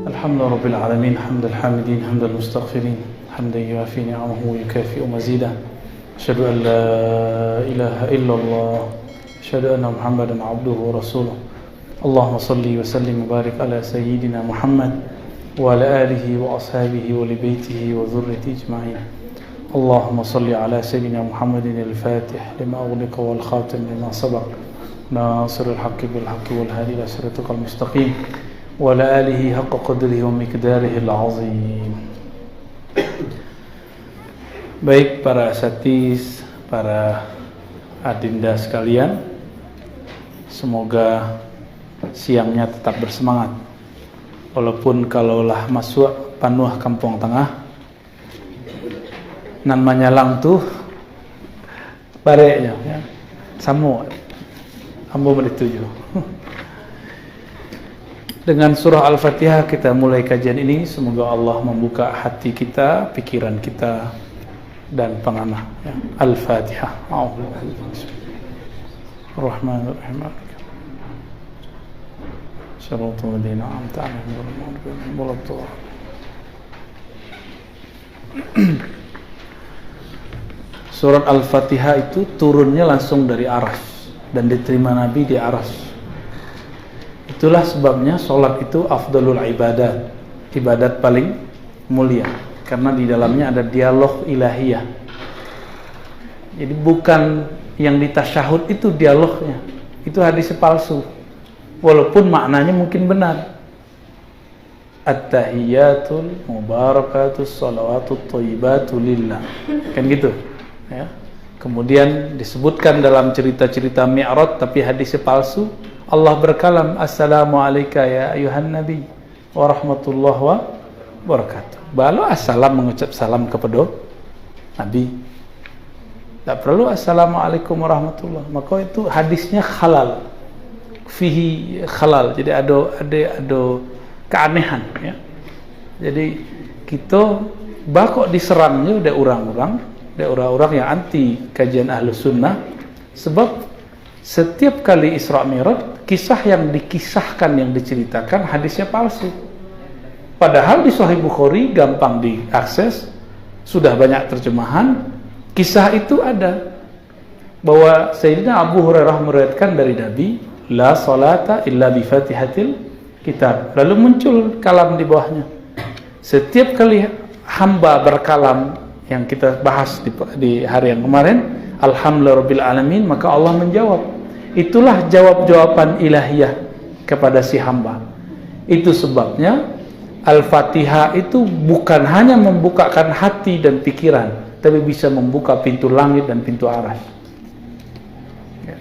Alhamdulillah Rabbil Alamin, hamdal hamidin, hamdal mustaghfirin, hamdan yuafi ni'amahu wa yukafi'u mazidah. Asyhadu an la ilaha illallah, asyhadu anna Muhammadan abduhu wa rasuluh. Allahumma salli wa sallim wa barik ala sayyidina Muhammad wa ala alihi wa ashabihi wa li baitihi wa dhurriyyatihi ajma'in. Allahumma salli ala sayyidina Muhammadin al-Fatih lima ughliqa wal khatim lima sabaq. Nasirul haqqi bil haqqi wal hadi ila siratal mustaqim. Wa ala alihi haqqa qadrihi wa miqdarihi al-azim. Baik para satis, para adinda sekalian, semoga siangnya tetap bersemangat. Walaupun kalaulah masuk panuh kampung tengah, nan manyalang tuh bareknya ya. Samu ambo dituju. Dengan surah Al-Fatihah kita mulai kajian ini. Semoga Allah membuka hati kita, pikiran kita, dan penganah ya. Al-Fatihah. Bismillahirrahmanirrahim. Syaratul ladina amta alaihim Surat Al-Fatihah itu turunnya langsung dari Arsy dan diterima Nabi di Arsy. Itulah sebabnya sholat itu afdalul ibadat, ibadat paling mulia, karena di dalamnya ada dialog ilahiyah. Jadi bukan yang di tasyahud itu dialognya, itu hadis palsu, walaupun maknanya mungkin benar. At-tahiyyatul mubarakatus salawatut thayyibatu lillah, kan gitu ya. Kemudian disebutkan dalam cerita-cerita Mi'raj, tapi hadisnya palsu. Allah berkalam, assalamualaikum ya ayuhan nabi wa rahmatullahi wa barakatuh. Baru assalam, mengucap salam kepada Nabi, tak perlu assalamualaikum warahmatullahi. Maka itu hadisnya halal, fihi halal. Jadi ada keanehan ya. Jadi kita bakok diserangnya udah orang-orang yang anti kajian Ahlus Sunnah. Sebab setiap kali Isra Mi'raj, kisah yang dikisahkan, yang diceritakan hadisnya palsu. Padahal di Sahih Bukhari gampang diakses, sudah banyak terjemahan. Kisah itu ada, bahwa Sayyidina Abu Hurairah meriwayatkan dari Nabi, la salata illa bi fatihatil kitab. Lalu muncul kalam di bawahnya. Setiap kali hamba berkalam, yang kita bahas di hari yang kemarin, alhamdulillahirabbil alamin, maka Allah menjawab. Itulah jawab-jawaban ilahiyah kepada si hamba. Itu sebabnya Al-Fatihah itu bukan hanya membukakan hati dan pikiran, tapi bisa membuka pintu langit dan pintu Arsy. Ya.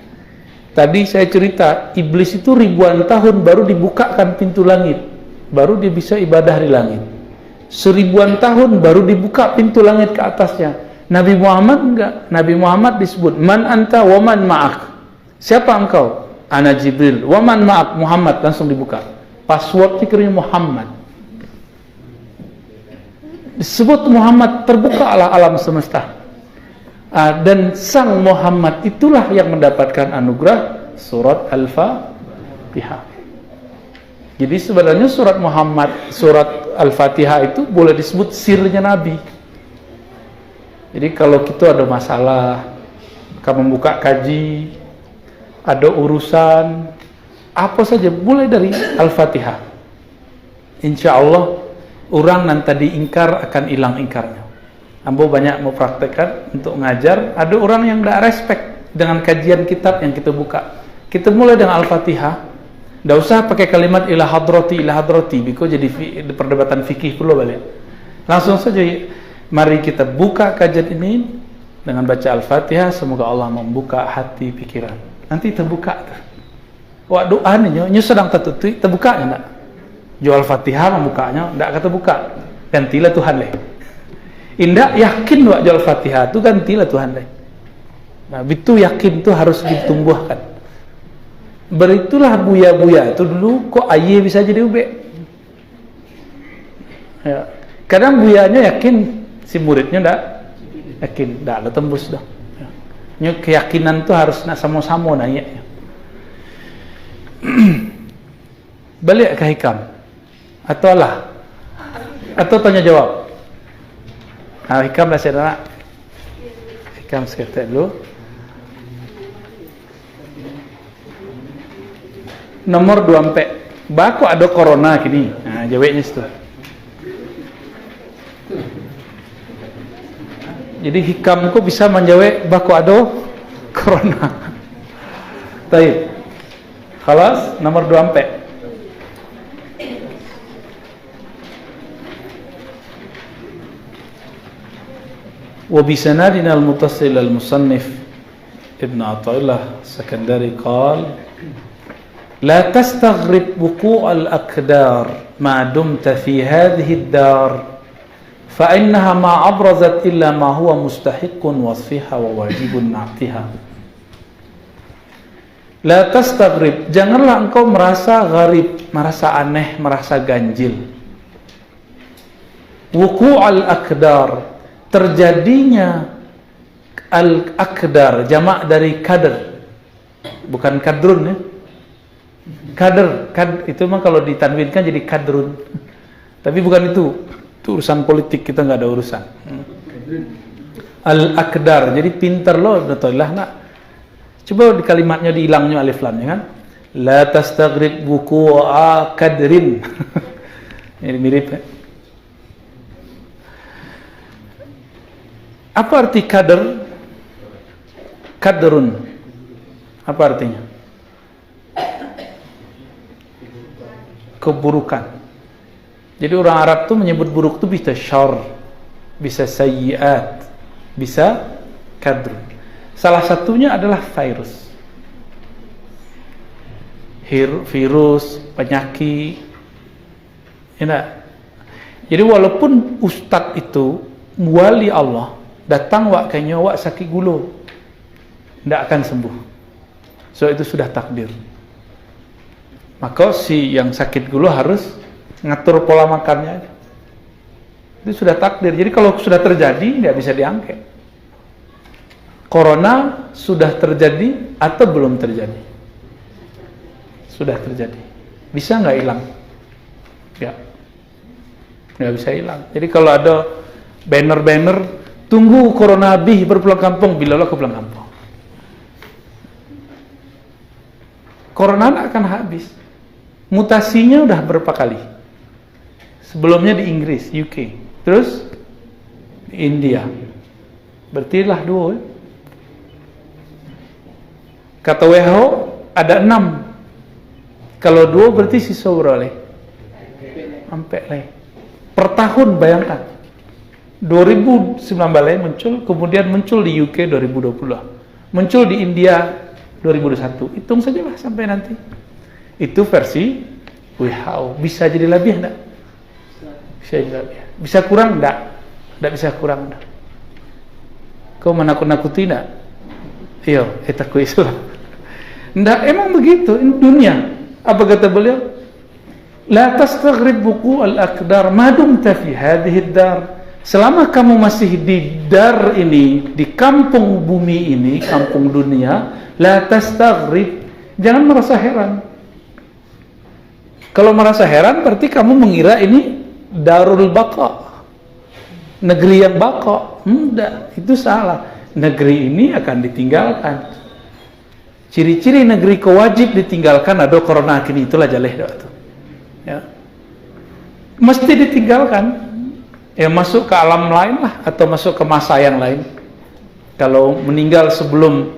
Tadi saya cerita, iblis itu ribuan tahun baru dibukakan pintu langit, baru dia bisa ibadah di langit. 1000-an tahun baru dibuka pintu langit ke atasnya. Nabi Muhammad enggak. Nabi Muhammad disebut, man anta wa man ma'ak. Siapa engkau? Ana Jibril. Wa man ma'ak? Muhammad. Langsung dibuka. Password fikirnya Muhammad. Disebut Muhammad, terbukalah alam semesta. Dan sang Muhammad itulah yang mendapatkan anugerah surat Al-Fatihah. Jadi sebenarnya surat Al-Fatihah itu boleh disebut sirnya Nabi. Jadi kalau kita ada masalah, kamu buka kaji, ada urusan, apa saja, mulai dari Al-Fatihah. Insya Allah, orang yang tadi ingkar akan hilang ingkarnya. Ambo banyak mau praktekkan untuk ngajar, ada orang yang tidak respect dengan kajian kitab yang kita buka. Kita mulai dengan Al-Fatihah. Tidak usah pakai kalimat ila hadrati, biko jadi perdebatan fikih perlu balik. Langsung saja, mari kita buka kajian ini dengan baca Al-Fatihah. Semoga Allah membuka hati pikiran. Nanti terbuka. Wah doa nih, nyu sedang tertutup, terbukanya enggak? Jual Fatihah membukanya, enggak kata buka. Gantilah Tuhan leh. Indah yakin wak jual Fatihah itu gantilah Tuhan leh. Nah, itu yakin itu harus ditumbuhkan. Beritulah buya-buya itu dulu kok aye bisa jadi ube. Ya. Kadang buyanya yakin, si muridnya enggak yakin, enggak ada tembus dah. Ya. Keyakinan itu harus nak sama-sama nanya. Balik ke hikam atau lah atau tanya jawab. Nah, hikam lah saya nak. Hikam sekitar dulu. Nomor 24. Baku ada corona kini. Nah, jawabnya situ. Jadi hikamku bisa menjawab baku ada corona. Baik. Khalas, nomor 24. Wa bi sanadina al-muttasil al-musannif Ibn Athaillah Sakandari qala la tastaghrib wuqu' al-aqdar ma dumta fi hadhihi ad-dar فإنها ما أبرزت إلا ما هو مستحق وصفها وواجب نعتها. La tastaghrib, janganlah engkau merasa gharib, merasa aneh, merasa ganjil. Wuqu'al aqdar, terjadinya al-aqdar, jamak dari kadr, bukan kadrun ya. Kadr, itu mah kalau ditanwinkan jadi kadrun, tapi bukan itu. Itu urusan politik, kita nggak ada urusan. Al-aqdar, jadi pinter loh Ibnu Athaillah nak. Coba di kalimatnya dihilangnya alif lamnya kan. La tastaghrib wuqu'a kadrin. Ini mirip ya. Apa arti kadr? Kadrun. Apa artinya? Keburukan. Jadi orang Arab tuh menyebut buruk tuh bisa syarr, bisa sayyiat, bisa kadr. Salah satunya adalah virus. Virus, penyakit. Ya, jadi walaupun ustadz itu wali Allah, datang wak kayaknya wak sakit gula, tidak akan sembuh. So itu sudah takdir. Maka si yang sakit gula harus ngatur pola makannya. Itu sudah takdir. Jadi kalau sudah terjadi tidak bisa diangkat. Corona sudah terjadi atau belum terjadi? Sudah terjadi. Bisa nggak hilang? Ya, nggak bisa hilang. Jadi kalau ada banner-banner tunggu corona habis berpulang kampung, bilalah ke pulang kampung. Corona tidak akan habis. Mutasinya udah berapa kali? Sebelumnya di Inggris, UK, terus di India. Berarti lah 2. Kata WHO ada 6. Kalau 2 berarti sisa berapa? Sampai lah. Per tahun bayangkan. 2019 muncul, kemudian muncul di UK 2020. Muncul di India 2021. Hitung saja lah sampai nanti. Itu versi WHO. Bisa jadi lebih enggak? Bisa kurang enggak? Enggak bisa kurang enggak? Kau menakut-nakuti enggak? Iya, aku Islam. Enggak, emang begitu ini dunia. Apa kata beliau? La tastaghrib wuqu' al-aqdar ma dumta fi hadhihi ad-dar. Selama kamu masih di dar ini, di kampung bumi ini, kampung dunia, la tastaghrib, jangan merasa heran. Kalau merasa heran berarti kamu mengira ini Darul Baqa, negeri yang baqa. Enggak, itu salah. Negeri ini akan ditinggalkan. Ciri-ciri negeri kewajib ditinggalkan ada corona kini, itulah jaleh itu. Ya. Mesti ditinggalkan. Ya masuk ke alam lain lah, atau masuk ke masa yang lain. Kalau meninggal sebelum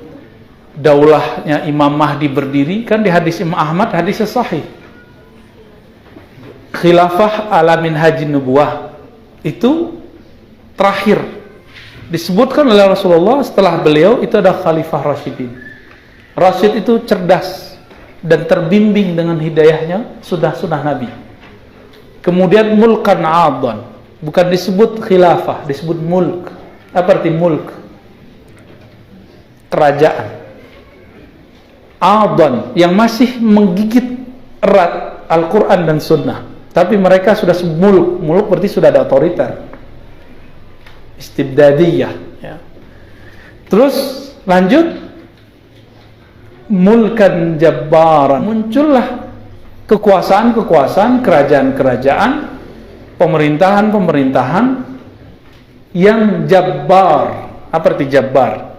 daulahnya Imam Mahdi berdiri, kan di hadis Imam Ahmad, hadis sahih. Khilafah ala minhajin nubuwah itu terakhir disebutkan oleh Rasulullah. Setelah beliau itu ada Khalifah Rasyidin. Rasyid itu cerdas dan terbimbing dengan hidayahnya sudah Nabi. Kemudian mulkan adhan, bukan disebut khilafah, disebut mulk. Apa arti mulk? Kerajaan. Adhan yang masih menggigit erat Al-Quran dan Sunnah. Tapi mereka sudah mulk. Mulk berarti sudah ada otoriter. Istibdadiyah. Ya. Terus lanjut. mulkan jabbaran, muncullah kekuasaan-kekuasaan, kerajaan-kerajaan, pemerintahan-pemerintahan yang jabbar. Apa arti jabbar?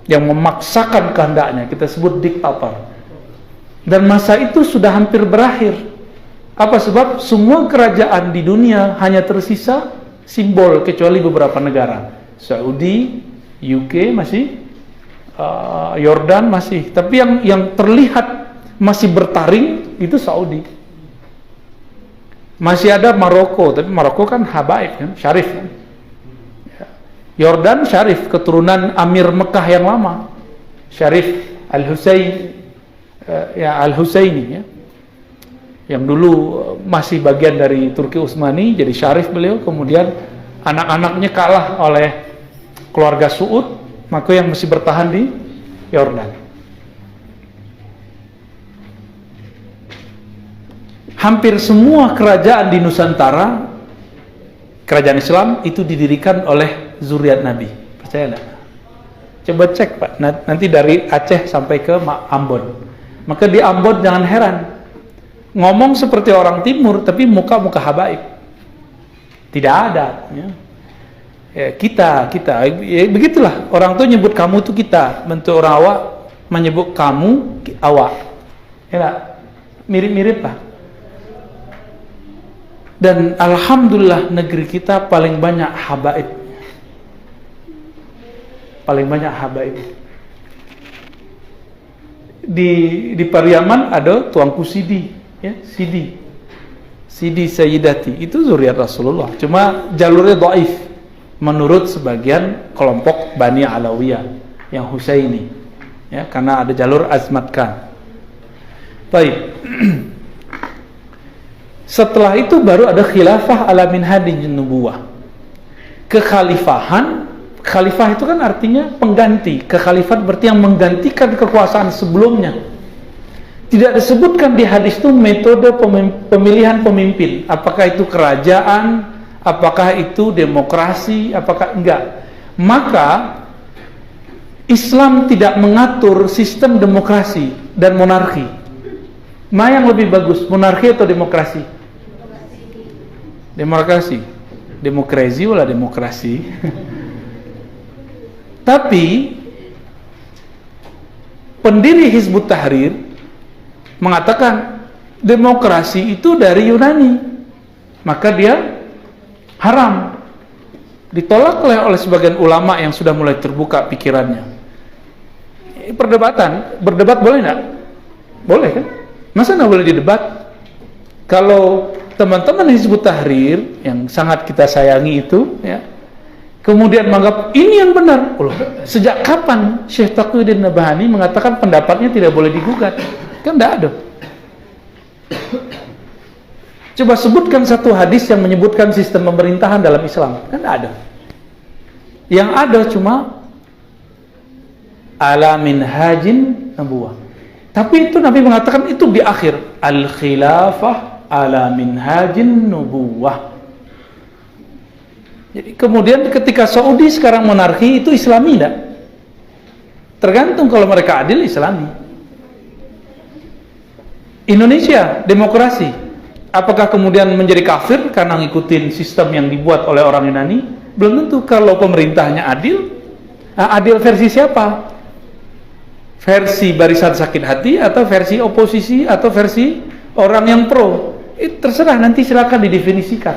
Yang memaksakan kehendaknya, kita sebut diktator. Dan masa itu sudah hampir berakhir. Apa sebab? Semua kerajaan di dunia hanya tersisa simbol, kecuali beberapa negara. Saudi, UK masih, Yordan masih. Tapi yang terlihat masih bertaring itu Saudi. Masih ada Maroko, tapi Maroko kan habaib kan, syarif kan. Yordan syarif, keturunan Amir Mekah yang lama, Syarif Al-Husaini ya. Yang dulu masih bagian dari Turki Utsmani, jadi syarif beliau. Kemudian anak-anaknya kalah oleh keluarga Suud, maka yang masih bertahan di Yordan. Hampir semua kerajaan di Nusantara, kerajaan Islam itu didirikan oleh zuriat Nabi. Percaya enggak? Coba cek Pak, nanti dari Aceh sampai ke Ambon. Maka di Ambon jangan heran, ngomong seperti orang timur tapi muka-muka habaib. Tidak ada ya. Kita ya, begitulah orang tuh nyebut kamu tuh kita, bentuk orang awak menyebut kamu awak. Ya, mirip-mirip lah. Dan alhamdulillah negeri kita paling banyak habaib. Paling banyak habaib. Di Pariaman ada Tuanku Sidi, ya, Sidi Sayyidati, itu zuriat Rasulullah. Cuma jalurnya dhaif menurut sebagian kelompok Bani Alawiyah yang Husaini. Ya, karena ada jalur Azmat Khan. Baik. Setelah itu baru ada khilafah ala minhajin nubuwah. Kekhalifahan, khalifah itu kan artinya pengganti. Kekhalifat berarti yang menggantikan kekuasaan sebelumnya. Tidak disebutkan di hadis itu metode pemilihan pemimpin. Apakah itu kerajaan, apakah itu demokrasi, apakah enggak. Maka Islam tidak mengatur sistem demokrasi dan monarki. Mana yang lebih bagus, monarki atau demokrasi? Demokrasi wala demokrasi. Tapi pendiri Hizbut Tahrir mengatakan demokrasi itu dari Yunani, maka dia haram. Ditolak oleh sebagian ulama yang sudah mulai terbuka pikirannya. Berdebat boleh nggak? Boleh kan? Masa nggak boleh didebat? Kalau teman-teman Hizbut Tahrir yang sangat kita sayangi itu, ya, kemudian menganggap ini yang benar. Sejak kapan Syekh Taqiyuddin Nabhani mengatakan pendapatnya tidak boleh digugat? Kan tidak ada. Coba sebutkan satu hadis yang menyebutkan sistem pemerintahan dalam Islam. Kan tidak ada. Yang ada cuma ala minhajin nubuwah. Tapi itu Nabi mengatakan itu di akhir, al-khilafah ala minhajin nubuwah. Jadi kemudian ketika Saudi sekarang monarki, itu Islami tidak? Tergantung, kalau mereka adil Islami. Indonesia demokrasi, apakah kemudian menjadi kafir karena ngikutin sistem yang dibuat oleh orang Yunani? Belum tentu. Kalau pemerintahnya adil, adil versi siapa? Versi barisan sakit hati atau versi oposisi atau versi orang yang pro? Itu terserah, nanti silakan didefinisikan.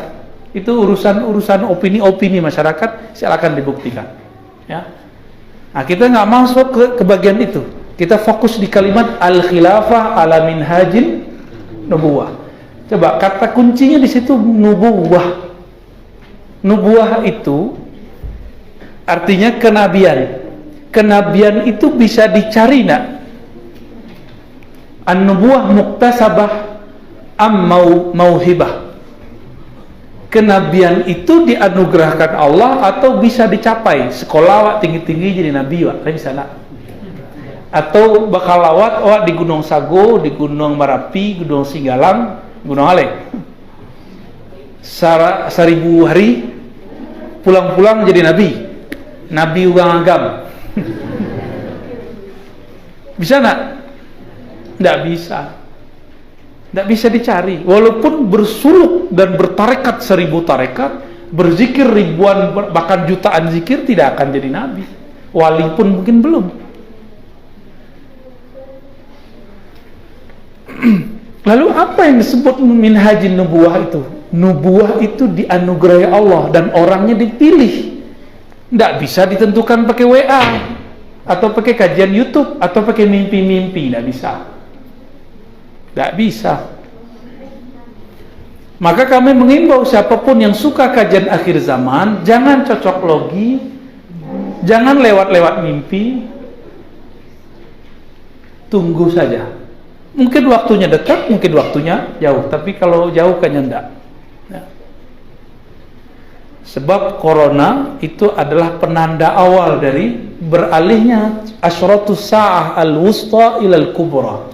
Itu urusan opini masyarakat, silakan dibuktikan. Ya. Nah, kita nggak masuk ke bagian itu. Kita fokus di kalimat al-khilafah ala minhajin nubuwah. Coba kata kuncinya di situ nubuwah. Nubuwah itu artinya kenabian. Kenabian itu bisa dicari nak? An-nubuwah muktasabah am mauhibah. Kenabian itu dianugerahkan Allah atau bisa dicapai. Sekolah tinggi-tinggi jadi nabi wak, bisa nak? Atau bakal lawat di Gunung Sago, di Gunung Merapi, Gunung Singgalang, Gunung Ale. 1000 hari pulang-pulang jadi nabi ugang agam. Bisa nak? Tidak bisa. Tidak bisa dicari. Walaupun bersuluk dan bertarekat 1000 tarekat, berzikir ribuan bahkan jutaan zikir, tidak akan jadi nabi. Wali pun mungkin belum. Lalu apa yang disebut minhajin nubuwah itu? Nubuwah itu dianugerahi Allah dan orangnya dipilih. Tidak bisa ditentukan pakai WA atau pakai kajian YouTube atau pakai mimpi-mimpi. Tidak bisa. Tidak bisa. Maka kami mengimbau siapapun yang suka kajian akhir zaman, jangan cocok logi, jangan lewat-lewat mimpi, tunggu saja. Mungkin waktunya dekat, mungkin waktunya jauh, tapi kalau jauh kayaknya enggak. Ya. Sebab corona itu adalah penanda awal dari beralihnya asyratus sa'ah al-wusta ilal kubra.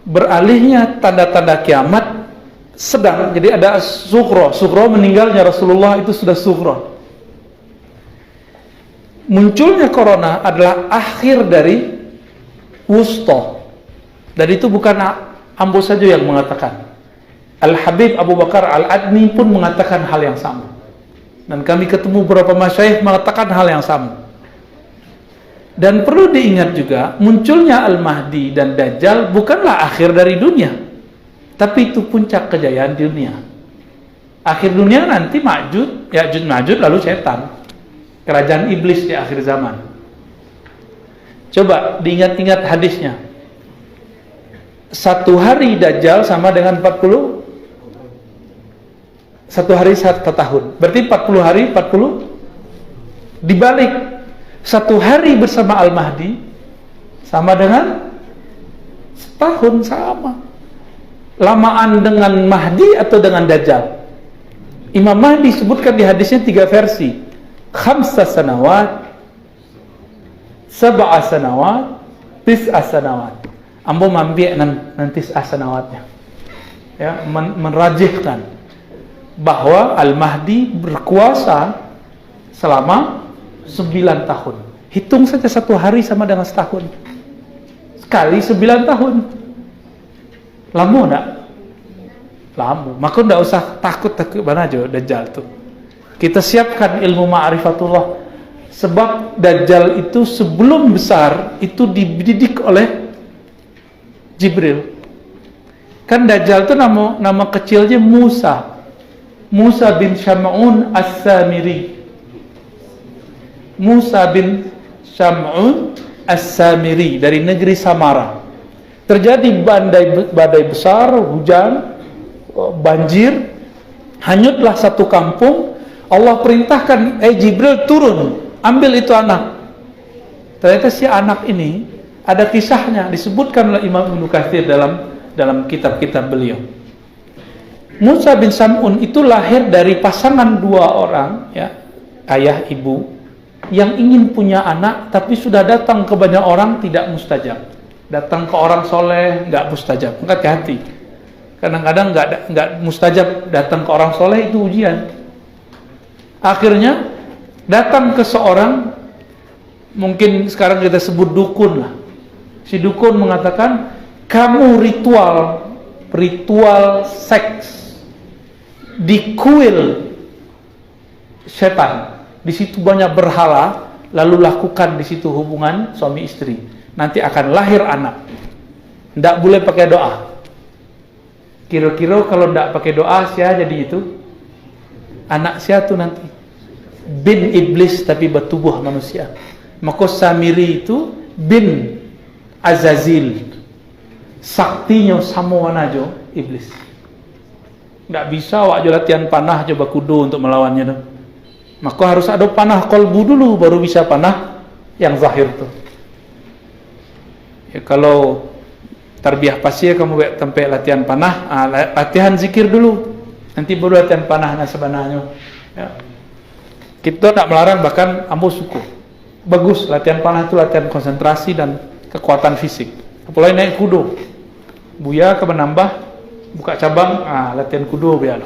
Beralihnya tanda-tanda kiamat sedang. Jadi ada sughra. Sughra, meninggalnya Rasulullah itu sudah sughra. Munculnya corona adalah akhir dari wusta. Dan itu bukan Ambo saja yang mengatakan. Al-Habib Abu Bakar Al-Adni pun mengatakan hal yang sama. Dan kami ketemu beberapa masyayikh mengatakan hal yang sama. Dan perlu diingat juga, munculnya Al-Mahdi dan Dajjal bukanlah akhir dari dunia, tapi itu puncak kejayaan dunia. Akhir dunia nanti Ya'juj Ma'juj, lalu setan, kerajaan iblis di akhir zaman. Coba diingat-ingat hadisnya. 1 hari Dajjal sama dengan 40. 1 hari 1 tahun. Berarti 40 hari 40 dibalik. 1 hari bersama Al-Mahdi sama dengan setahun sama. Lamaan dengan Mahdi atau dengan Dajjal? Imam Mahdi sebutkan di hadisnya 3 versi. 5 sanawat, 7 sanawat, 9 sanawat. Ambo mambi nanti 9 sanawatnya. Ya, merajihkan bahwa Al-Mahdi berkuasa selama 9 tahun. Hitung saja 1 hari sama dengan setahun. Sekali 9 tahun. Lama enggak? Lama. Maka enggak usah takut mana aja Dajjal tuh. Kita siapkan ilmu ma'rifatullah. Sebab Dajjal itu sebelum besar itu dididik oleh Jibril. Kan Dajjal itu nama kecilnya Musa. Musa bin Syam'un As-Samiri. Musa bin Syam'un As-Samiri dari negeri Samara. Terjadi badai besar, hujan, banjir, hanyutlah satu kampung. Allah perintahkan, Jibril turun, ambil itu anak. Ternyata si anak ini ada kisahnya, disebutkan oleh Imam Ibnu Katsir dalam kitab-kitab beliau. Musa bin Syam'un itu lahir dari pasangan 2 orang, ya, ayah ibu, yang ingin punya anak tapi sudah datang ke banyak orang tidak mustajab. Datang ke orang soleh nggak mustajab. Hati-hati. Kadang-kadang nggak mustajab, datang ke orang soleh itu ujian. Akhirnya datang ke seorang, mungkin sekarang kita sebut dukun lah. Si dukun mengatakan, kamu ritual seks di kuil setan. Di situ banyak berhala, lalu lakukan di situ hubungan suami istri. Nanti akan lahir anak. Tidak boleh pakai doa. Kira-kira kalau tidak pakai doa, sia jadi itu. Anak sia itu nanti bin iblis tapi bertubuh manusia. Maka Samiri itu bin Azazil. Saktinya sama wanajo iblis. Tidak bisa wak latihan panah coba kudu untuk melawannya tuh. Maka harus ada panah kolbu dulu baru bisa panah yang zahir tuh. Ya, kalau tarbiyah pasir kamu tempat latihan panah, latihan zikir dulu. Nanti baru latihan panahnya sebenarnya. Ya. Kita tak melarang, bahkan ambo suku. Bagus latihan panah itu latihan konsentrasi dan kekuatan fisik. Apalagi naik kudo. Buya ke menambah buka cabang, latihan kudo biar.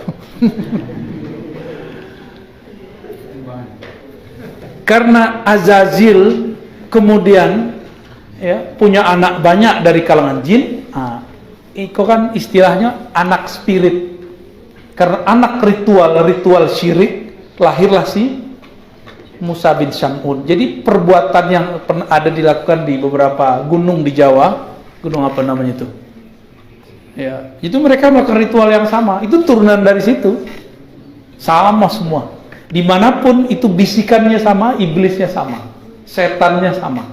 Karena Azazil kemudian ya, punya anak banyak dari kalangan jin. Itu kan istilahnya anak spirit. Karena anak ritual syirik, lahirlah si Musa bin Sam'un. Jadi perbuatan yang pernah ada dilakukan di beberapa gunung di Jawa, gunung apa namanya itu? Ya, itu mereka melakukan ritual yang sama. Itu turunan dari situ. Sama semua. Dimanapun itu bisikannya sama, iblisnya sama, setannya sama.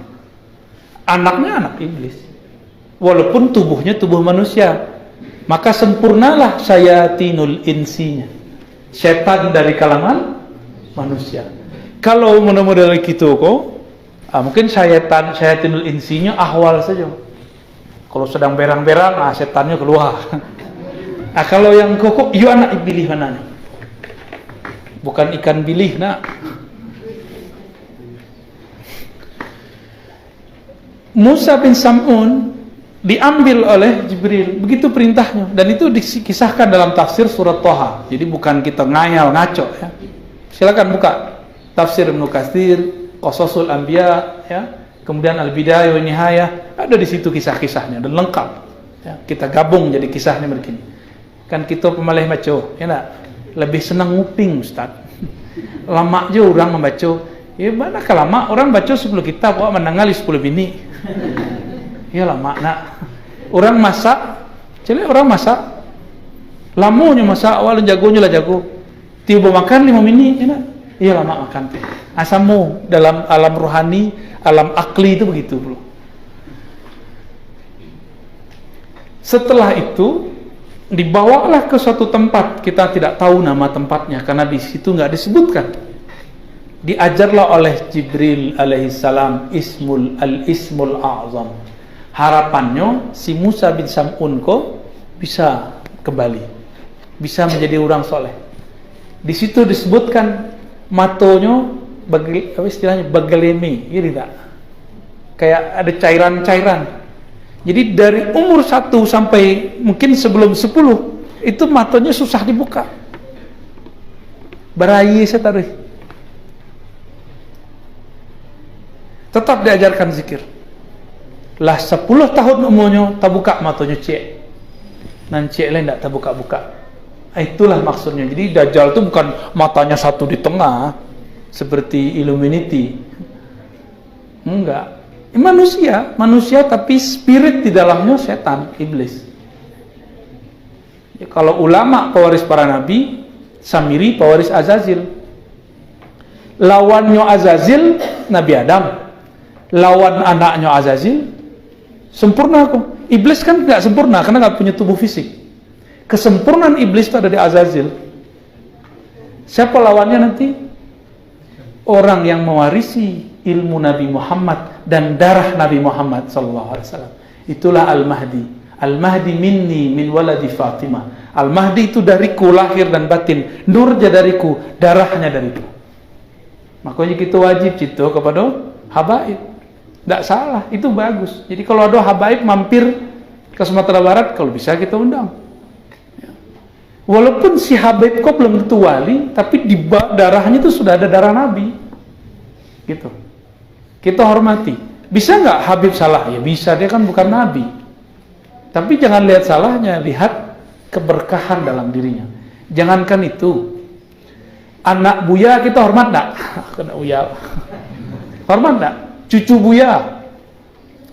Anaknya anak iblis. Walaupun tubuhnya tubuh manusia, maka sempurnalah syayatinul insinya, setan dari kalangan manusia. Kalau model gitu kok, mungkin syayatinul insinya ahwal saja. Kalau sedang berang-berang, setannya keluar. Kalau yang kokok, iya anak iblis mana nih? Bukan ikan bilih, nak. Musa bin Sam'un diambil oleh Jibril, begitu perintahnya, dan itu dikisahkan dalam tafsir surat Thaha. Jadi bukan kita ngayal ngaco ya. Silakan buka tafsir Ibnu Katsir, Qasasul Anbiya ya, kemudian Al-Bidayah wa Nihayah, ada di situ kisah-kisahnya dan lengkap. Ya, kita gabung jadi kisahnya begini. Kan kita pemalih maco, ya enggak? Lebih senang nguping, Ustaz. Lama aja orang membaca. Ya mana lama orang baca 10 kitab, kok menangali 10 bini. Ya lama nak. Orang masak, orang masak. Lamunya masak, awal jagonya lah jago. Tiba makan 5 mini, ya nak. Iya lama makan. Asamu dalam alam rohani, alam akli itu begitu, bro. Setelah itu dibawalah ke suatu tempat, kita tidak tahu nama tempatnya karena di situ nggak disebutkan. Diajarlah oleh Jibril alaihissalam ismul a'zam. Harapannya si Musa bin Sam'un kok bisa kembali, bisa menjadi orang soleh. Di situ disebutkan matonya apa istilahnya bagelemi, ini tidak? Kayak ada cairan-cairan. Jadi dari umur 1 sampai mungkin sebelum 10 itu matanya susah dibuka. Berayi saya taruh. Tetap diajarkan zikir. Lah 10 tahun umurnya tak buka matanya cek. Nan cek lain tak buka-buka. Itulah maksudnya. Jadi Dajjal itu bukan matanya satu di tengah seperti Illuminati. Enggak. Manusia tapi spirit di dalamnya setan, iblis. Ya, kalau ulama pewaris para nabi, Samiri pewaris Azazil. Lawannya Azazil Nabi Adam. Lawan anaknya Azazil sempurna kok. Iblis kan nggak sempurna karena nggak punya tubuh fisik. Kesempurnaan iblis itu ada di Azazil. Siapa lawannya nanti? Orang yang mewarisi ilmu Nabi Muhammad dan darah Nabi Muhammad sallallahu alaihi wasallam. Itulah Al-Mahdi. Al-Mahdi minni min waladi Fatimah. Al-Mahdi itu dariku lahir dan batin. Nurnya dariku, darahnya dariku. Makanya kita wajib cinta kepada habaib. Tidak salah, itu bagus. Jadi kalau ada habaib mampir ke Sumatera Barat, kalau bisa kita undang. Walaupun si habaib kok belum tentu wali, tapi di darahnya itu sudah ada darah Nabi. Gitu. Kita hormati. Bisa nggak Habib salah? Ya bisa, dia kan bukan Nabi. Tapi jangan lihat salahnya, lihat keberkahan dalam dirinya. Jangankan itu, anak Buya kita hormat nggak? Kena Buya. Hormat nggak? Cucu Buya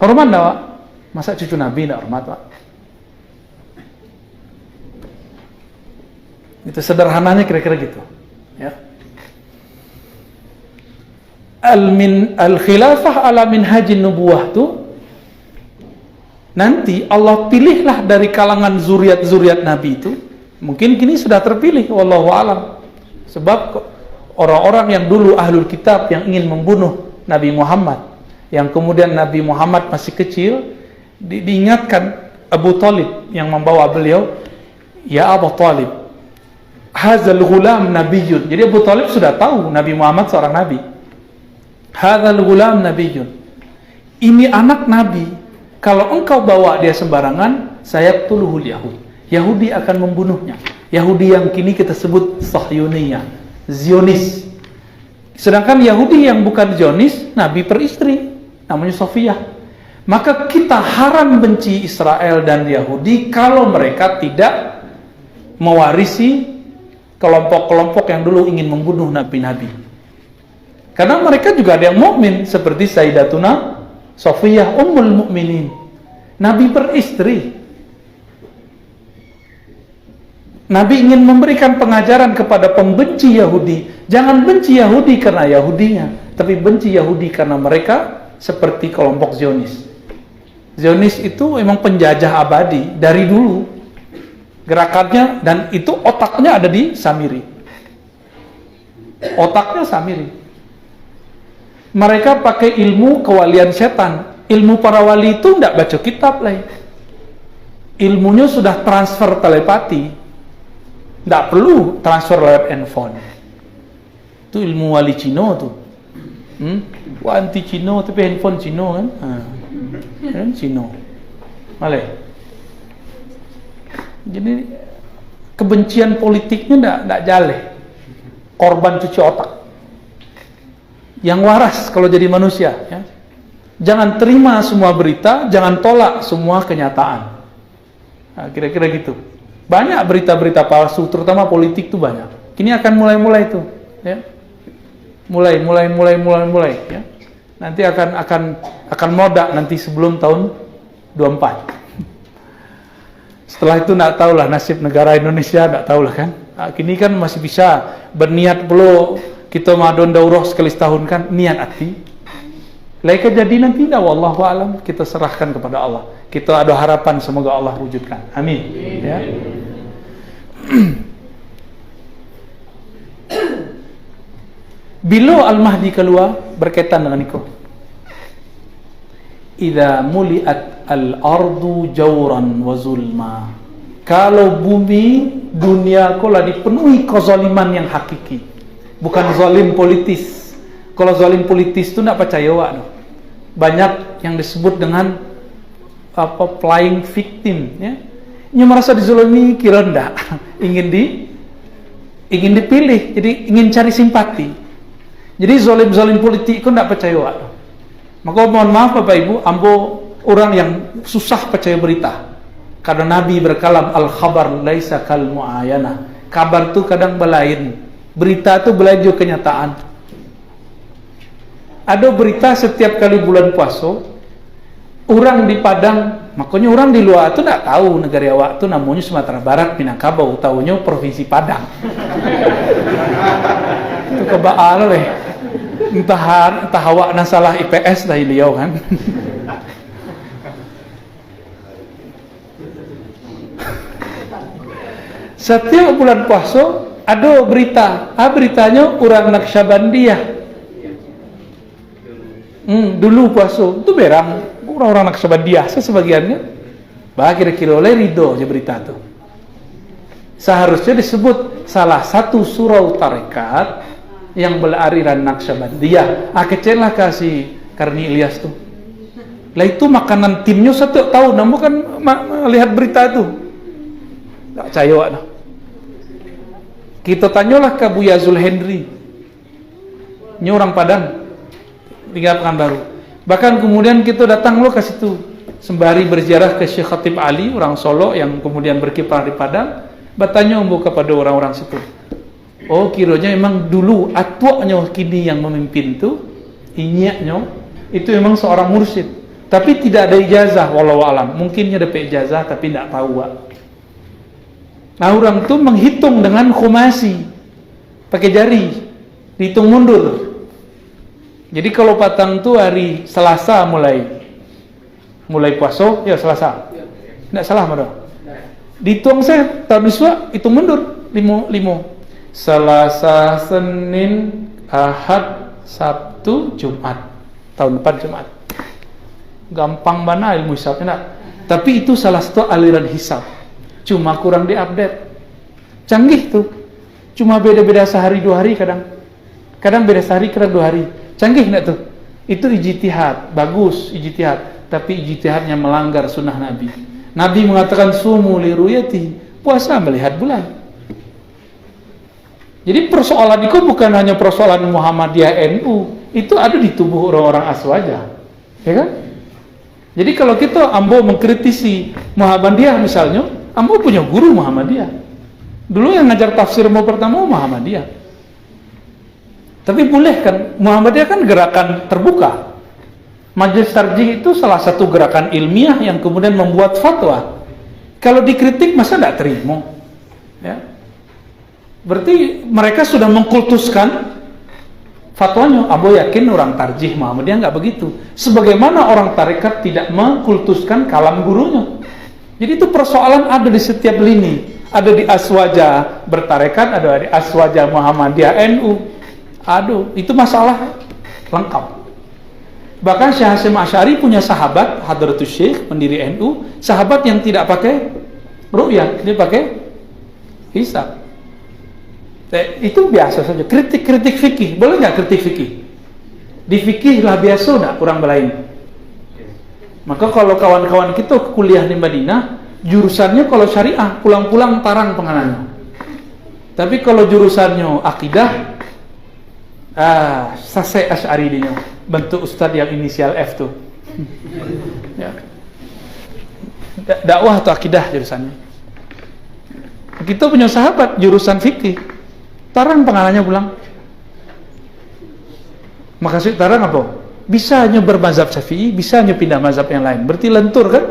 hormat nggak, Pak? Masa cucu Nabi nggak hormat, Pak? Itu sederhananya kira-kira gitu. Ya. Al-khilafah ala minhajin nubuwah tuh nanti Allah pilihlah dari kalangan zuriat-zuriat Nabi itu. Mungkin kini sudah terpilih, wallahu alam. Sebab orang-orang yang dulu ahlul kitab yang ingin membunuh Nabi Muhammad, yang kemudian Nabi Muhammad masih kecil, diingatkan Abu Talib yang membawa beliau, ya Abu Talib, hazal ghulam nabiyyun. Jadi Abu Talib sudah tahu Nabi Muhammad seorang nabi. Hadzal gulam nabiyyun. Ini anak nabi. Kalau engkau bawa dia sembarangan, sayaqtuluhul yahud. Yahudi akan membunuhnya. Yahudi yang kini kita sebut Sahyuniyah, Zionis. Sedangkan Yahudi yang bukan Zionis, nabi peristri, namanya Sofiyah. Maka kita haram benci Israel dan Yahudi kalau mereka tidak mewarisi kelompok-kelompok yang dulu ingin membunuh nabi-nabi. Karena mereka juga ada yang mukmin seperti Sayyidatuna Safiyah Ummul Mukminin. Nabi beristri. Nabi ingin memberikan pengajaran kepada pembenci Yahudi. Jangan benci Yahudi karena Yahudinya, tapi benci Yahudi karena mereka seperti kelompok Zionis. Zionis itu memang penjajah abadi dari dulu. Gerakannya dan itu otaknya ada di Samiri. Otaknya Samiri. Mereka pakai ilmu kewalian setan. Ilmu para wali itu tidak baca kitab lah. Ilmunya sudah transfer telepati. Tidak perlu transfer lewat handphone. Itu ilmu wali Cino tuh. Wah anti Cino tapi handphone Cino kan. Kan Cino. Malay. Jadi kebencian politiknya tidak jaleh. Korban cuci otak. Yang waras kalau jadi manusia. Ya. Jangan terima semua berita, jangan tolak semua kenyataan. Nah, kira-kira gitu. Banyak berita-berita palsu, terutama politik tuh banyak. Ini akan mulai-mulai tuh. Ya. Mulai. Ya. Nanti akan meledak nanti sebelum tahun 24. Setelah itu nak tahulah nasib negara Indonesia, tak tahulah kan. Nah, kini kan masih bisa berniat perlu kita madon daurah sekali setahun kan, niat hati. Laika jadi nanti dah wallahu alam, kita serahkan kepada Allah. Kita ada harapan semoga Allah wujudkan. Amin. Ya. Bila Al-Mahdi keluar berkaitan dengan itu. Idza muliat al-ardu jawran wa zulma. Kalau bumi dunia kolah dipenuhi kezaliman yang hakiki, bukan zalim politis. Kalau zalim politis itu tidak percaya wak. Banyak yang disebut dengan flying victim, ya. Dia merasa dizalimi kira ndak, ingin dipilih, jadi ingin cari simpati. Jadi zalim politik itu tidak percaya wak. Maka mohon maaf Bapak Ibu, ambo orang yang susah percaya berita. Karena Nabi berkalam al-khabar laisa kal mu'ayana. Kabar itu kadang belain, berita itu belain juga kenyataan. Ada berita setiap kali bulan puasa, orang di Padang, makanya orang di luar itu tidak tahu negara awak itu namanya Sumatera Barat, Minangkabau, tahunya provinsi Padang. Itu kebaal leh. Entah awak nasalah IPS dah beliau kan. Setiap bulan puasa ada berita. Beritanya orang Naqsyabandiyah. Dulu puasa itu berang orang-orang Naqsyabandiyah sebagiannya. Kira-kira oleh ridho aja berita itu. Seharusnya disebut salah satu surau tarekat yang beraliran Naqsyabandiyah. Kecil lah kasih Karni Ilyas tuh. Lah itu makanan timnya setiap tahun. Namun kan lihat berita itu. Tak percaya no. Kita tanyalah ke Buya Zulhendri. Ini orang Padang. Tinggal Pekanbaru. Bahkan kemudian kita datang lo ke situ. Sembari berziarah ke Syekh Khatib Ali, orang Solo yang kemudian berkiprah di Padang. Bertanya kepada orang-orang situ. Oh kiranya memang dulu atuaknya kini yang memimpin itu, inyaknya itu memang seorang mursyid. Tapi tidak ada ijazah walau alam. Mungkinnya dapat ijazah tapi tidak tahu. Nah orang itu menghitung dengan khumasi, pakai jari, dihitung mundur. Jadi kalau patang itu hari Selasa mulai puasa, ya Selasa. Tidak salah mana? Dihitung saya tahun iswa itu mundur limo. Selasa, Senin, Ahad, Sabtu, Jumat. Tahun depan Jumat. Gampang mana ilmu hisabnya. Tapi itu salah satu aliran hisab. Cuma kurang diupdate. Canggih tuh. Cuma beda-beda sehari 2 hari kadang. Kadang beda sehari, kadang 2 hari. Canggih enggak tuh? Itu ijtihad, bagus ijtihad. Tapi ijtihadnya melanggar sunnah Nabi. Nabi mengatakan sumu li ruyati, puasa melihat bulan. Jadi persoalan itu bukan hanya persoalan Muhammadiyah NU, itu ada di tubuh orang-orang Aswaja, ya kan? Jadi kalau kita ambo mengkritisi Muhammadiyah misalnya, ambo punya guru Muhammadiyah. Dulu yang ngajar tafsir ambo pertama Muhammadiyah. Tapi boleh kan, Muhammadiyah kan gerakan terbuka. Majelis Tarjih itu salah satu gerakan ilmiah yang kemudian membuat fatwa. Kalau dikritik masa tidak terima? Ya. Berarti mereka sudah mengkultuskan fatwanya. Abo yakin orang Tarjih Muhammadiyah nggak begitu. Sebagaimana orang tarekat tidak mengkultuskan kalam gurunya. Jadi itu persoalan ada di setiap lini. Ada di Aswaja bertarekat, ada di Aswaja Muhammadiyah NU. Aduh, itu masalah lengkap. Bahkan Syekh Hasyim Asy'ari punya sahabat, Hadratus Syekh, pendiri NU, sahabat yang tidak pakai ru'yah, dia pakai hisab. Itu biasa saja. Kritik fikih, boleh nggak kritik fikih? Di fikih lah biasa nggak, kurang berlain. Maka kalau kawan-kawan kita kuliah di Madinah, jurusannya kalau syariah, pulang-pulang tarang penganannya. Tapi kalau jurusannya akidah, Sase Asy'ari dia, bentuk ustad yang inisial F tuh. Ya. Dakwah atau akidah jurusannya. Kita punya sahabat jurusan fikih, tarang penganannya pulang. Makasih tarang apa? Bisa hanya bermazhab Syafi'i, bisa hanya pindah mazhab yang lain. Berarti lentur kan?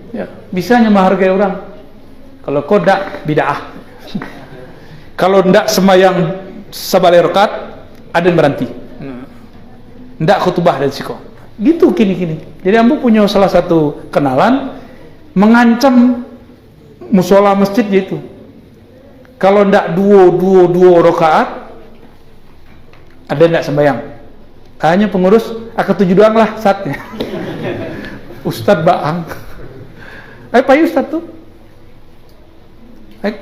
Ya, bisa hanya menghargai orang. Kalau kodak bid'ah. Kalau ndak semayang sabale rakaat, ada yang berhenti. Ndak khutbah dan siko. Gitu kini-kini. Jadi ambo punya salah satu kenalan mengancam musola masjid gitu. Kalau ndak dua rakaat, ada ndak sembahyang. Hanya pengurus akan 7 doang lah saatnya. Ustadz Baang. Pak Ustadz tuh.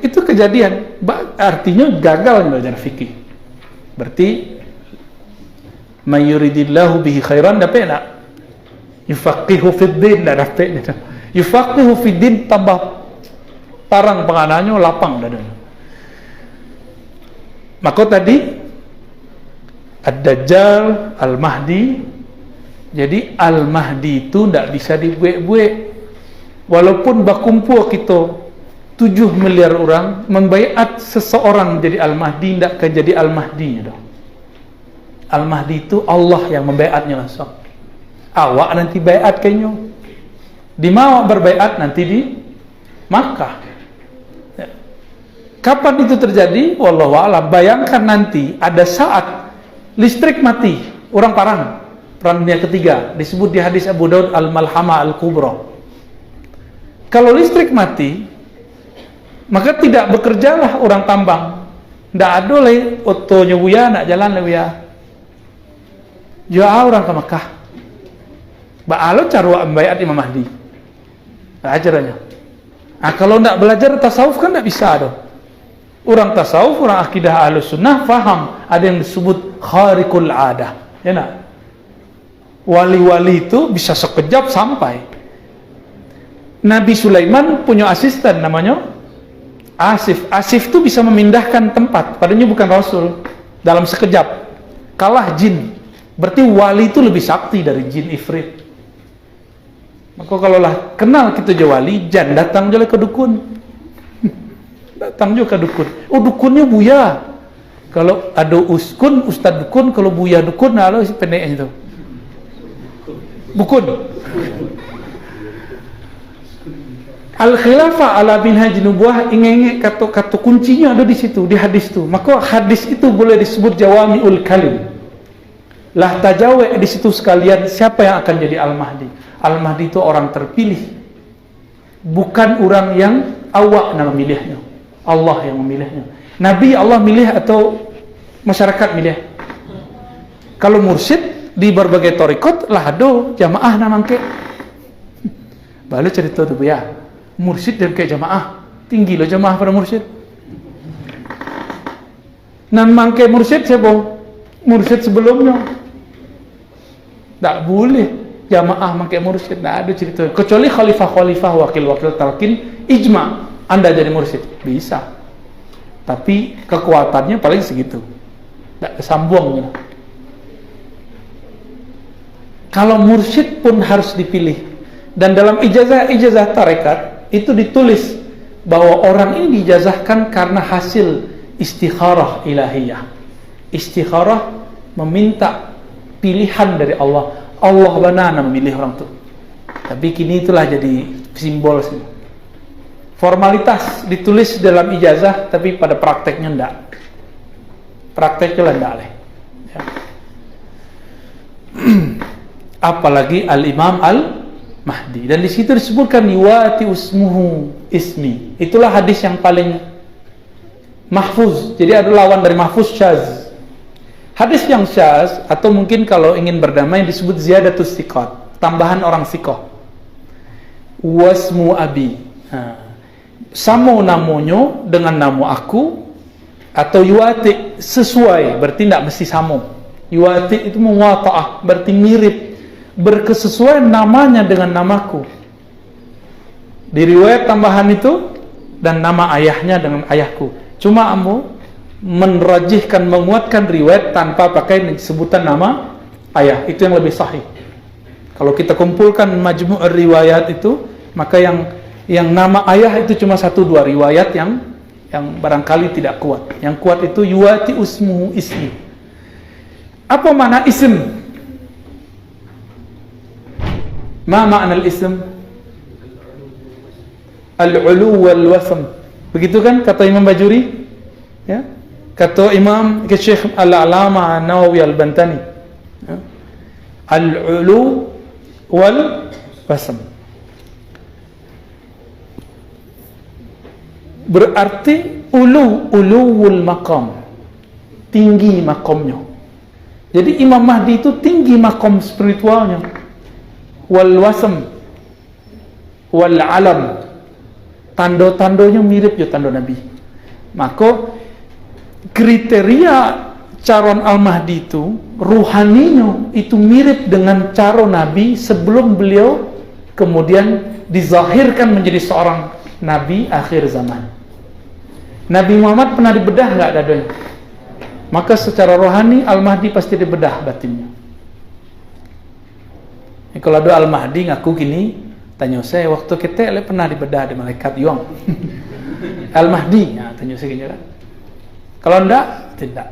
Itu kejadian. Artinya gagal belajar fikih. Berarti mayuridillahu bihi khairan dapat tak? Yufaqihu fid din tak dapat. Yufaqihu fid din tambah tarang penganannya lapang dadanya. Maka tadi Ad-Dajjal, Al-Mahdi. Jadi Al-Mahdi itu tidak bisa dibuek-buek. Walaupun bakumpul kita 7 miliar orang membaiat seseorang jadi Al-Mahdi, tidak akan jadi Al-Mahdi. Al-Mahdi itu Allah yang membaiatnya langsung. Awak nanti baiat kayaknya. Di mana berbaiat? Nanti di Makkah. Ya. Kapan itu terjadi? Wallahu a'lam. Bayangkan nanti ada saat listrik mati, orang perang dunia ketiga, disebut di hadis Abu Daud Al-Malhamah Al-Kubra. Kalau listrik mati, maka tidak bekerjalah orang tambang. Tidak ada lagi otonya buya, nak jalan lagi buya. Jauh orang ke Mekah. Ba'alo carwa membayar Imam Mahdi. Ajarannya. Kalau tidak belajar tasawuf kan tidak bisa dong. Orang tasawuf, orang akidah Ahlus Sunnah faham ada yang disebut khariqul adah. Ya nak? Wali-wali itu bisa sekejap sampai. Nabi Sulaiman punya asisten namanya Asif. Asif itu bisa memindahkan tempat, padahal bukan Rasul, dalam sekejap. Kalah jin. Berarti wali itu lebih sakti dari jin ifrit. Maka kalau lah kenal kita je wali, jangan datang je ke dukun. Datang juga ke dukun. Oh, dukunnya buya. Kalau ada uskun, ustad dukun. Kalau buya dukun, nah lo pendeknya itu. Bukun. Al-khilafah ala minhaj nubuwah, ingin kata kuncinya ada di situ, di hadis itu. Maka hadis itu boleh disebut jawami'ul kalim. Lah tajawe di situ sekalian siapa yang akan jadi Al-Mahdi. Al-Mahdi itu orang terpilih. Bukan orang yang awak nama milihnya. Allah yang memilihnya. Nabi Allah milih atau masyarakat milih? Kalau mursyid di berbagai torikot lah ada jamaah namangke. Baru cerita tu ya. Mursyid dan kayak jamaah. Tinggi loh jamaah pada mursyid. Namangke mursyid siapa? Mursyid sebelumnya. Tak boleh jamaah mangke mursyid. Tak ada cerita. Kecuali khalifah-khalifah, wakil-wakil talqin, ijma' Anda jadi mursyid, bisa. Tapi kekuatannya paling segitu. Tak kesambungnya. Kalau mursyid pun harus dipilih. Dan dalam ijazah tarekat itu ditulis bahwa orang ini dijazahkan karena hasil istikharah ilahiyah. Istikharah meminta pilihan dari Allah. Allah benar memilih orang itu. Tapi kini itulah jadi simbol sih. Formalitas ditulis dalam ijazah, tapi pada prakteknya enggak. Prakteknya enggak leh. Ya. Apalagi Al-Imam Al-Mahdi. Dan di situ disebutkan yuwati usmuhu ismi. Itulah hadis yang paling mahfuz. Jadi ada lawan dari mahfuz, syaz. Hadis yang syaz atau mungkin kalau ingin berdamai disebut ziyadatus thiqat, tambahan orang thiqah. Wasmu abi. Samo namonyo dengan nama aku, atau yuwati sesuai, berarti tidak mesti samo. Yuwati itu muwata'ah, berarti mirip, berkesesuaian namanya dengan namaku. Di riwayat tambahan itu, dan nama ayahnya dengan ayahku. Cuma kamu menrajihkan, menguatkan riwayat tanpa pakai sebutan nama ayah. Itu yang lebih sahih. Kalau kita kumpulkan majmu' riwayat itu, maka yang nama ayah itu cuma 1-2 riwayat yang barangkali tidak kuat. Yang kuat itu yuwati usmuhu ismi. Apa makna ism? Ma makna al-ism? Al-ulu wal-wasm. Begitu kan kata Imam Bajuri? Ya. Kata Imam Syekh Al-Alama Nawawi Al-Bantani. Ya. Al-ulu wal-wasm. Berarti uluwul maqam, tinggi makamnya. Jadi Imam Mahdi itu tinggi makam spiritualnya. Wal wasm wal alam, tanda-tandanya mirip ya tanda Nabi. Maka kriteria calon Al-Mahdi itu ruhaninya itu mirip dengan calon Nabi sebelum beliau kemudian dizahirkan menjadi seorang Nabi akhir zaman. Nabi Muhammad pernah dibedah nggak dadanya? Maka secara rohani Al-Mahdi pasti dibedah batinnya. Kalau ada Al-Mahdi ngaku gini, tanya saya waktu kita pernah dibedah di malaikat Yuang. Al-Mahdi, nah, tanya saya gini kan. Kalau enggak, tidak.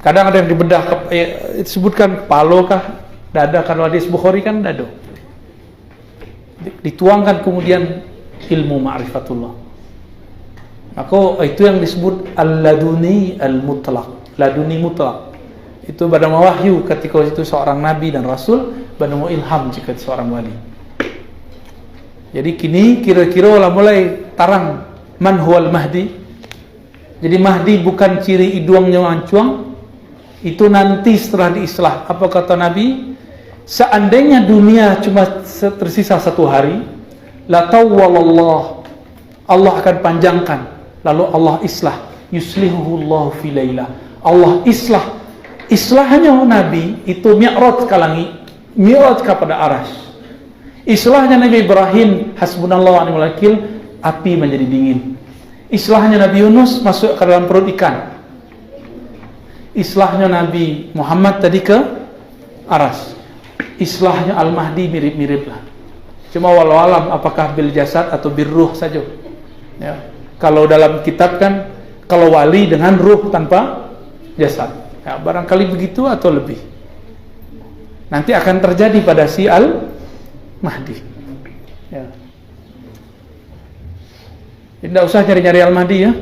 Kadang ada yang dibedah, disebutkan kepala kah, dada. Kalau hadis Bukhari kan dada. Dituangkan kemudian ilmu ma'rifatullah. Maka itu yang disebut al-laduni al-mutlaq, laduni mutlaq. Itu pada wahyu ketika itu seorang nabi dan rasul, pada ilham jika seorang wali. Jadi kini kira-kira lah mulai tarang man huwal mahdi. Jadi Mahdi bukan ciri hidungnya ancuang, itu nanti setelah diislah. Apa kata Nabi? Seandainya dunia cuma tersisa 1 hari, la tawwalallah, Allah akan panjangkan. Lalu Allah islah, yuslihuhullahu fi lailah. Allah islah. Islahnya Nabi itu mi'raj ke langit, mi'raj kepada arasy. Islahnya Nabi Ibrahim, hasbunallahu wa ni'mal wakil, api menjadi dingin. Islahnya Nabi Yunus masuk ke dalam perut ikan. Islahnya Nabi Muhammad tadi ke arasy. Islahnya Al-Mahdi mirip-mirip lah. Cuma walau alam apakah bil jasad atau bir ruh saja. Ya. Kalau dalam kitab kan kalau wali dengan ruh tanpa jasad. Ya, barangkali begitu atau lebih. Nanti akan terjadi pada si Al-Mahdi. Ya. Tidak usah nyari-nyari Al-Mahdi ya.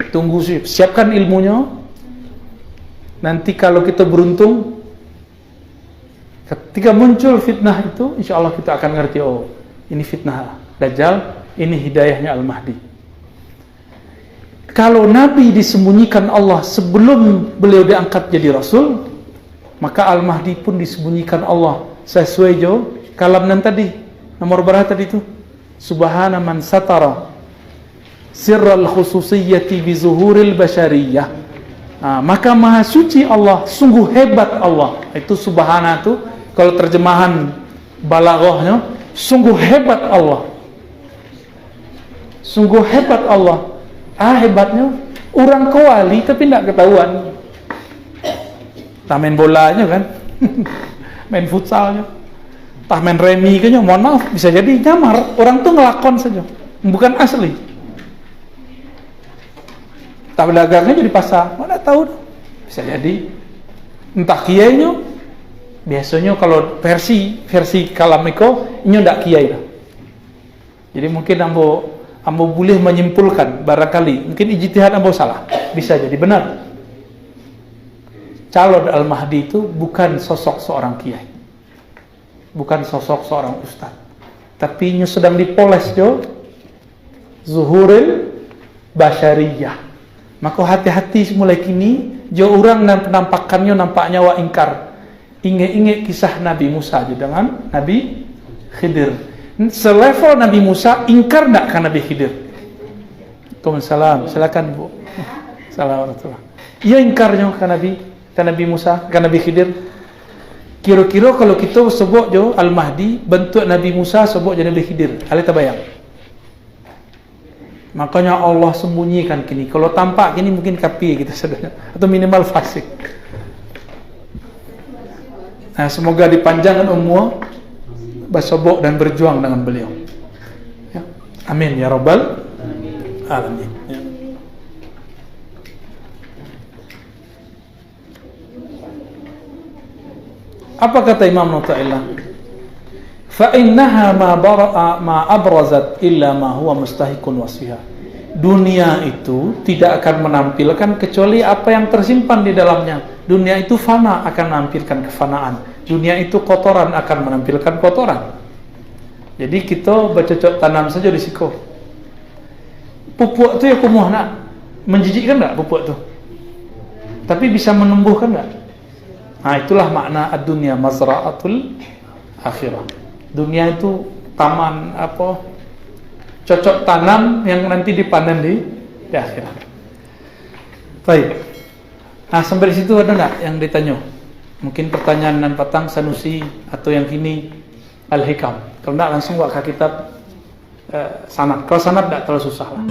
Tunggu sih, siapkan ilmunya. Nanti kalau kita beruntung, ketika muncul fitnah itu, insya Allah kita akan ngerti, oh ini fitnah Dajjal, ini hidayahnya Al-Mahdi. Kalau Nabi disembunyikan Allah sebelum beliau diangkat jadi Rasul, maka Al-Mahdi pun disembunyikan Allah sesuai jo kalam nan tadi. Nomor berapa tadi itu? Subhana man satara sirral khususiyyati bi zuhuril basyariyah. Maka maha suci Allah, sungguh hebat Allah. Itu subhana itu kalau terjemahan balaghahnya, sungguh hebat Allah. Sungguh hebat Allah. Hebatnya orang kewali tapi tidak ketahuan. Tak main bolanya kan, main futsalnya. Tah main remi kayaknya, mohon maaf, bisa jadi nyamar. Orang tuh ngelakon saja, bukan asli. Tak dagangnya di pasar, mana tahu, bisa jadi. Entah kiainya, biasanya kalau versi kalamiko, ini ndak kiai dah. Jadi mungkin ambo boleh menyimpulkan, barangkali, mungkin ijtihad ambo salah, bisa jadi benar. Calon Al-Mahdi itu bukan sosok seorang kiai, bukan sosok seorang ustaz, tapi ini sedang dipoles jo zuhuril basyariyah. Maka hati-hati mulai kini jo orang penampakannya nampaknya wa ingkar, inge-inge kisah Nabi Musa aja dengan Nabi Khidir. Selevel Nabi Musa, ingkar enggak ke Nabi Khidir? Waalaikumsalam, silakan Bu. Assalamualaikum. Iya ingkarnya ke Nabi Musa, ke Nabi Khidir. Kira-kira kalau kita sebut jo Al-Mahdi, bentuk Nabi Musa sebut je Nabi Khidir. Kalian terbayang? Makanya Allah sembunyikan kini. Kalau tampak kini mungkin kafir kita saudara, atau minimal fasik. Nah, semoga dipanjangkan umur bersobok dan berjuang dengan beliau. Ya. Amin ya rabbal alamin. Ya. Apa kata Imam Nu'taillah? Fa innaha ma abrazat illa ma huwa mustahiqun wasfiha. Dunia itu tidak akan menampilkan kecuali apa yang tersimpan di dalamnya. Dunia itu fana, akan menampilkan kefanaan. Dunia itu kotoran, akan menampilkan kotoran. Jadi kita bercocok tanam saja di siku. Pupuk itu ya kumuh nak, menjijikkan tak pupuk itu? Tapi bisa menumbuhkan tak? Nah, itulah makna ad-dunya mazra'atul akhirah. Dunia itu taman cocok tanam yang nanti dipanen di akhirat. Baik. Nah, sampai di situ ada enggak yang ditanya? Mungkin pertanyaan dan patang Sanusi atau yang kini Al-Hikam. Kalau enggak langsung buka kitab sanad. Kalau sanad enggak terlalu susah lah.